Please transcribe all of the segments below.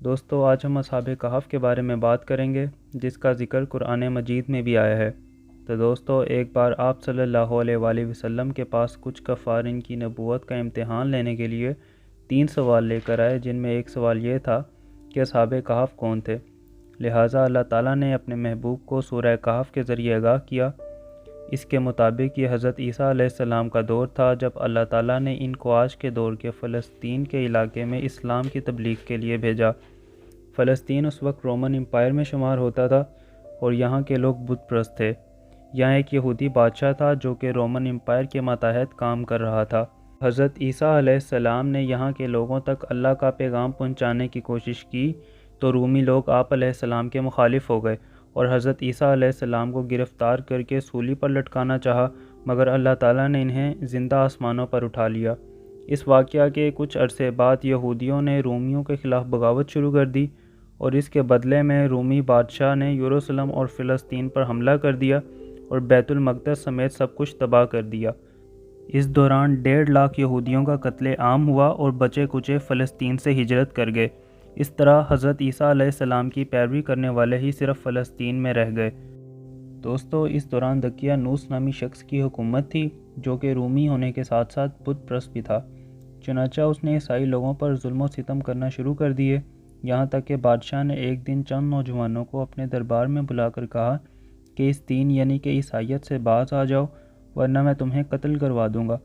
دوستو آج ہم اصحاب کہف کے بارے میں بات کریں گے جس کا ذکر قرآن مجید میں بھی آیا ہے۔ تو دوستو ایک بار آپ صلی اللہ علیہ وآلہ وسلم کے پاس کچھ کفار ان کی نبوت کا امتحان لینے کے لیے 3 سوال لے کر آئے، جن میں ایک سوال یہ تھا کہ اصحاب کہف کون تھے۔ لہٰذا اللہ تعالیٰ نے اپنے محبوب کو سورہ کہف کے ذریعے آگاہ کیا۔ اس کے مطابق یہ حضرت عیسیٰ علیہ السلام کا دور تھا جب اللہ تعالیٰ نے ان کو آج کے دور کے فلسطین کے علاقے میں اسلام کی تبلیغ کے لیے بھیجا۔ فلسطین اس وقت رومن امپائر میں شمار ہوتا تھا اور یہاں کے لوگ بت پرست تھے۔ یہاں ایک یہودی بادشاہ تھا جو کہ رومن امپائر کے ماتحت کام کر رہا تھا۔ حضرت عیسیٰ علیہ السلام نے یہاں کے لوگوں تک اللہ کا پیغام پہنچانے کی کوشش کی تو رومی لوگ آپ علیہ السلام کے مخالف ہو گئے اور حضرت عیسیٰ علیہ السلام کو گرفتار کر کے سولی پر لٹکانا چاہا، مگر اللہ تعالیٰ نے انہیں زندہ آسمانوں پر اٹھا لیا۔ اس واقعہ کے کچھ عرصے بعد یہودیوں نے رومیوں کے خلاف بغاوت شروع کر دی اور اس کے بدلے میں رومی بادشاہ نے یروشلم اور فلسطین پر حملہ کر دیا اور بیت المقدس سمیت سب کچھ تباہ کر دیا۔ اس دوران 1.5 لاکھ یہودیوں کا قتل عام ہوا اور بچے کچے فلسطین سے ہجرت کر گئے۔ اس طرح حضرت عیسیٰ علیہ السلام کی پیروی کرنے والے ہی صرف فلسطین میں رہ گئے۔ دوستو اس دوران دقیانوس نامی شخص کی حکومت تھی جو کہ رومی ہونے کے ساتھ ساتھ بت پرست بھی تھا۔ چنانچہ اس نے عیسائی لوگوں پر ظلم و ستم کرنا شروع کر دیے، یہاں تک کہ بادشاہ نے ایک دن چند نوجوانوں کو اپنے دربار میں بلا کر کہا کہ اس دین یعنی کہ عیسائیت سے باز آ جاؤ ورنہ میں تمہیں قتل کروا دوں گا۔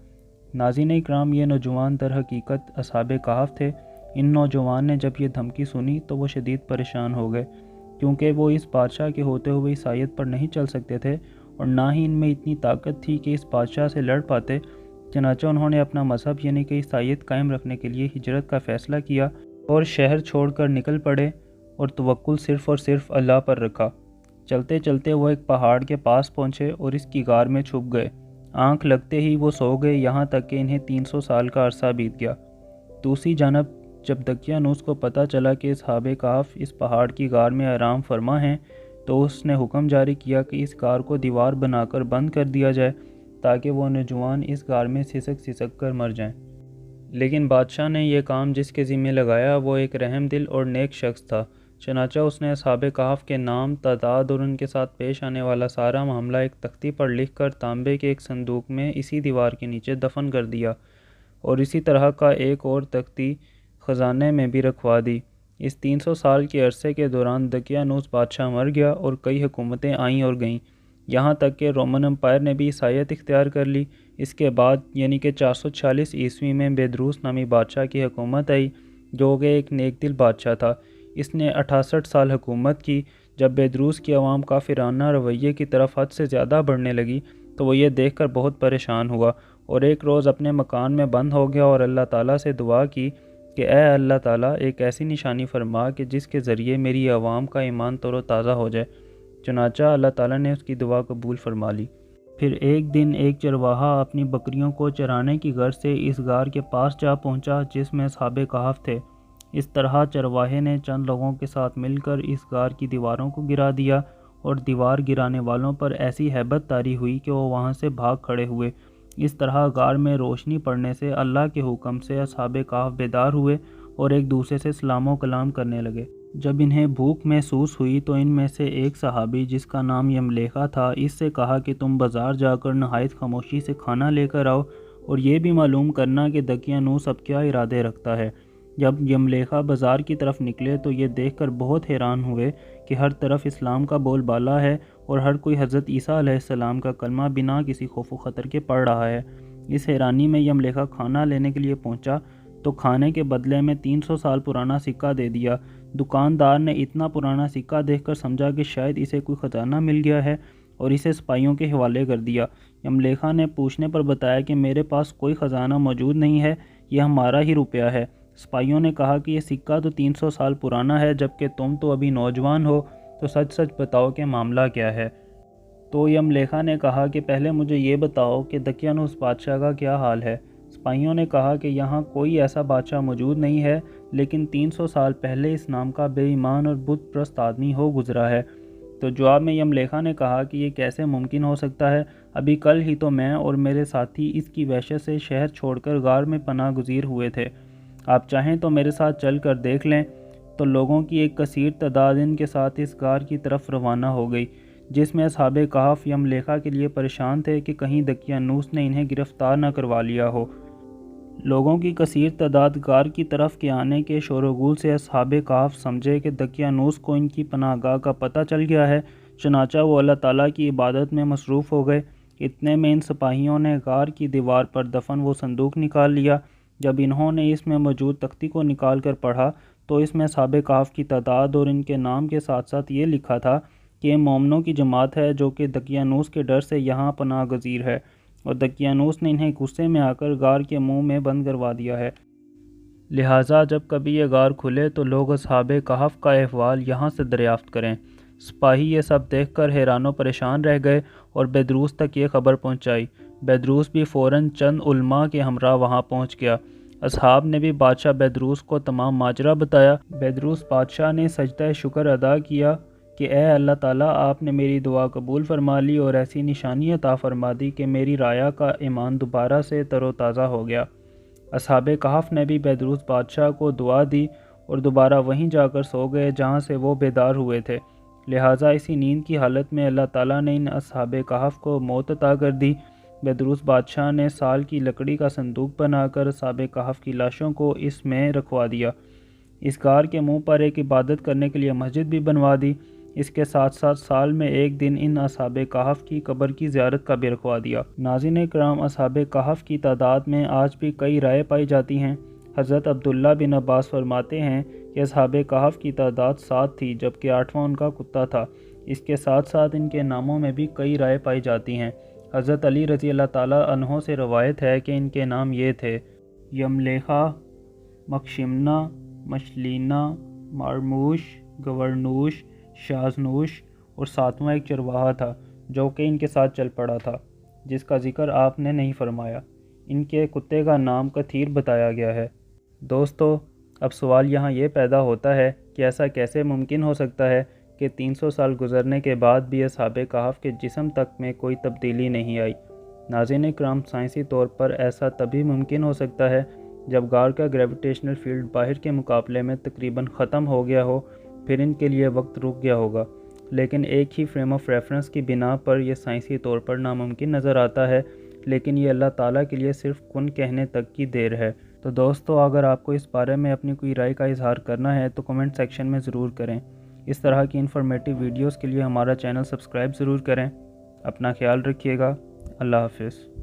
ناظرین اکرام، یہ نوجوان در حقیقت اصحاب کہف تھے۔ ان نوجوان نے جب یہ دھمکی سنی تو وہ شدید پریشان ہو گئے، کیونکہ وہ اس بادشاہ کے ہوتے ہوئے عیسائیت پر نہیں چل سکتے تھے اور نہ ہی ان میں اتنی طاقت تھی کہ اس بادشاہ سے لڑ پاتے۔ چنانچہ انہوں نے اپنا مذہب یعنی کہ عیسائیت قائم رکھنے کے لیے ہجرت کا فیصلہ کیا اور شہر چھوڑ کر نکل پڑے اور توکل صرف اور صرف اللہ پر رکھا۔ چلتے چلتے وہ ایک پہاڑ کے پاس پہنچے اور اس کی غار میں چھپ گئے۔ آنکھ لگتے ہی وہ سو گئے، یہاں تک کہ انہیں 300 سال کا عرصہ بیت گیا۔ دوسری جانب جب دقیانوس کو پتہ چلا کہ اصحاب کہف اس پہاڑ کی غار میں آرام فرما ہیں تو اس نے حکم جاری کیا کہ اس غار کو دیوار بنا کر بند کر دیا جائے تاکہ وہ نوجوان اس غار میں سسک سسک کر مر جائیں۔ لیکن بادشاہ نے یہ کام جس کے ذمہ لگایا وہ ایک رحم دل اور نیک شخص تھا۔ چنانچہ اس نے اصحاب کہف کے نام، تعداد اور ان کے ساتھ پیش آنے والا سارا معاملہ ایک تختی پر لکھ کر تانبے کے ایک صندوق میں اسی دیوار کے نیچے دفن کر دیا اور اسی طرح کا ایک اور تختی خزانے میں بھی رکھوا دی۔ اس 300 سال کے عرصے کے دوران دقیانوس بادشاہ مر گیا اور کئی حکومتیں آئیں اور گئیں، یہاں تک کہ رومن امپائر نے بھی عیسائیت اختیار کر لی۔ اس کے بعد یعنی کہ 446 عیسوی میں بیدروس نامی بادشاہ کی حکومت آئی جو کہ ایک نیک دل بادشاہ تھا۔ اس نے 68 سال حکومت کی۔ جب بیدروس کی عوام کافرانہ رویے کی طرف حد سے زیادہ بڑھنے لگی تو وہ یہ دیکھ کر بہت پریشان ہوا اور ایک روز اپنے مکان میں بند ہو گیا اور اللہ تعالیٰ سے دعا کی کہ اے اللہ تعالیٰ ایک ایسی نشانی فرما کہ جس کے ذریعے میری عوام کا ایمان تر و تازہ ہو جائے۔ چنانچہ اللہ تعالیٰ نے اس کی دعا قبول فرما لی۔ پھر ایک دن ایک چرواہا اپنی بکریوں کو چرانے کی غرض سے اس غار کے پاس جا پہنچا جس میں اصحاب کہف تھے۔ اس طرح چرواہے نے چند لوگوں کے ساتھ مل کر اس غار کی دیواروں کو گرا دیا اور دیوار گرانے والوں پر ایسی ہیبت طاری ہوئی کہ وہ وہاں سے بھاگ کھڑے ہوئے۔ اس طرح غار میں روشنی پڑنے سے اللہ کے حکم سے اصحاب کہف بیدار ہوئے اور ایک دوسرے سے سلام و کلام کرنے لگے۔ جب انہیں بھوک محسوس ہوئی تو ان میں سے ایک صحابی جس کا نام یملیخا تھا اس سے کہا کہ تم بازار جا کر نہایت خاموشی سے کھانا لے کر آؤ اور یہ بھی معلوم کرنا کہ دقیانوس اب کیا ارادے رکھتا ہے۔ جب یملیخا بازار کی طرف نکلے تو یہ دیکھ کر بہت حیران ہوئے کہ ہر طرف اسلام کا بول بالا ہے اور ہر کوئی حضرت عیسیٰ علیہ السلام کا کلمہ بنا کسی خوف و خطر کے پڑھ رہا ہے۔ اس حیرانی میں یملیخا کھانا لینے کے لیے پہنچا تو کھانے کے بدلے میں 300 سال پرانا سکہ دے دیا۔ دکاندار نے اتنا پرانا سکہ دیکھ کر سمجھا کہ شاید اسے کوئی خزانہ مل گیا ہے اور اسے سپاہیوں کے حوالے کر دیا۔ یملیخا نے پوچھنے پر بتایا کہ میرے پاس کوئی خزانہ موجود نہیں ہے، یہ ہمارا ہی روپیہ ہے۔ سپاہیوں نے کہا کہ یہ سکہ تو 300 سال پرانا ہے جبکہ تم تو ابھی نوجوان ہو، تو سچ سچ بتاؤ کہ معاملہ کیا ہے۔ تو یملیخا نے کہا کہ پہلے مجھے یہ بتاؤ کہ دقیانوس بادشاہ کا کیا حال ہے۔ سپاہیوں نے کہا کہ یہاں کوئی ایسا بادشاہ موجود نہیں ہے، لیکن 300 سال پہلے اس نام کا بے ایمان اور بت پرست آدمی ہو گزرا ہے۔ تو جواب میں یملیخا نے کہا کہ یہ کیسے ممکن ہو سکتا ہے، ابھی کل ہی تو میں اور میرے ساتھی اس کی وحشت سے شہر چھوڑ کر غار میں پناہ گزیر ہوئے تھے، آپ چاہیں تو میرے ساتھ چل کر دیکھ لیں۔ تو لوگوں کی ایک کثیر تعداد ان کے ساتھ اس غار کی طرف روانہ ہو گئی، جس میں اصحاب کہف یملیخا کے لیے پریشان تھے کہ کہیں دقیانوس نے انہیں گرفتار نہ کروا لیا ہو۔ لوگوں کی کثیر تعداد غار کی طرف کے آنے کے شور و غل سے اصحاب کہف سمجھے کہ دقیانوس کو ان کی پناہ گاہ کا پتہ چل گیا ہے، چنانچہ وہ اللہ تعالیٰ کی عبادت میں مصروف ہو گئے۔ اتنے میں ان سپاہیوں نے غار کی دیوار پر دفن وہ صندوق نکال لیا۔ جب انہوں نے اس میں موجود تختی کو نکال کر پڑھا تو اس میں اصحاب کہف کی تعداد اور ان کے نام کے ساتھ ساتھ یہ لکھا تھا کہ یہ مومنوں کی جماعت ہے جو کہ دقیانوس کے ڈر سے یہاں پناہ گزیر ہے، اور دقیانوس نے انہیں غصے میں آ کر غار کے منہ میں بند کروا دیا ہے، لہٰذا جب کبھی یہ غار کھلے تو لوگ اصحاب کہف کا احوال یہاں سے دریافت کریں۔ سپاہی یہ سب دیکھ کر حیران و پریشان رہ گئے اور بیدروس تک یہ خبر پہنچائی۔ بیدروس بھی فوراً چند علماء کے ہمراہ وہاں پہنچ گیا۔ اصحاب نے بھی بادشاہ بیدروس کو تمام ماجرا بتایا۔ بیدروس بادشاہ نے سجدہ شکر ادا کیا کہ اے اللہ تعالیٰ، آپ نے میری دعا قبول فرما لی اور ایسی نشانی عطا فرما دی کہ میری رعایا کا ایمان دوبارہ سے تر و تازہ ہو گیا۔ اصحاب کہف نے بھی بیدروس بادشاہ کو دعا دی اور دوبارہ وہیں جا کر سو گئے جہاں سے وہ بیدار ہوئے تھے، لہٰذا اسی نیند کی حالت میں اللہ تعالیٰ نے ان اصحاب کہف کو موت عطا کر دی۔ بیدروس بادشاہ نے سال کی لکڑی کا صندوق بنا کر اصحاب کہف کی لاشوں کو اس میں رکھوا دیا۔ اس غار کے منہ پر ایک عبادت کرنے کے لیے مسجد بھی بنوا دی۔ اس کے ساتھ ساتھ سال میں ایک دن ان اصحاب کہف کی قبر کی زیارت کا بھی رکھوا دیا۔ ناظرین کرام، اصحاب کہف کی تعداد میں آج بھی کئی رائے پائی جاتی ہیں۔ حضرت عبداللہ بن عباس فرماتے ہیں کہ اصحاب کہف کی تعداد 7 تھی، جبکہ 8واں ان کا کتا تھا۔ اس کے ساتھ ساتھ ان کے ناموں میں بھی کئی رائے پائی جاتی ہیں۔ حضرت علی رضی اللہ تعالیٰ عنہ سے روایت ہے کہ ان کے نام یہ تھے: یملیخا، مکشمنا، مشلینا، مارموش، گورنوش، شازنوش، اور 7واں ایک چرواہا تھا جو کہ ان کے ساتھ چل پڑا تھا، جس کا ذکر آپ نے نہیں فرمایا۔ ان کے کتے کا نام کثیر بتایا گیا ہے۔ دوستو، اب سوال یہاں یہ پیدا ہوتا ہے کہ ایسا کیسے ممکن ہو سکتا ہے کہ 300 سال گزرنے کے بعد بھی اصحاب کہف کے جسم تک میں کوئی تبدیلی نہیں آئی؟ ناظرین کرام، سائنسی طور پر ایسا تبھی ممکن ہو سکتا ہے جب غار کا گریویٹیشنل فیلڈ باہر کے مقابلے میں تقریباً ختم ہو گیا ہو، پھر ان کے لیے وقت رک گیا ہوگا، لیکن ایک ہی فریم آف ریفرنس کی بنا پر یہ سائنسی طور پر ناممکن نظر آتا ہے، لیکن یہ اللہ تعالیٰ کے لیے صرف کن کہنے تک کی دیر ہے۔ تو دوستو، اگر آپ کو اس بارے میں اپنی کوئی رائے کا اظہار کرنا ہے تو کمنٹ سیکشن میں ضرور کریں۔ اس طرح کی انفارمیٹیو ویڈیوز کے لیے ہمارا چینل سبسکرائب ضرور کریں۔ اپنا خیال رکھیے گا۔ اللہ حافظ۔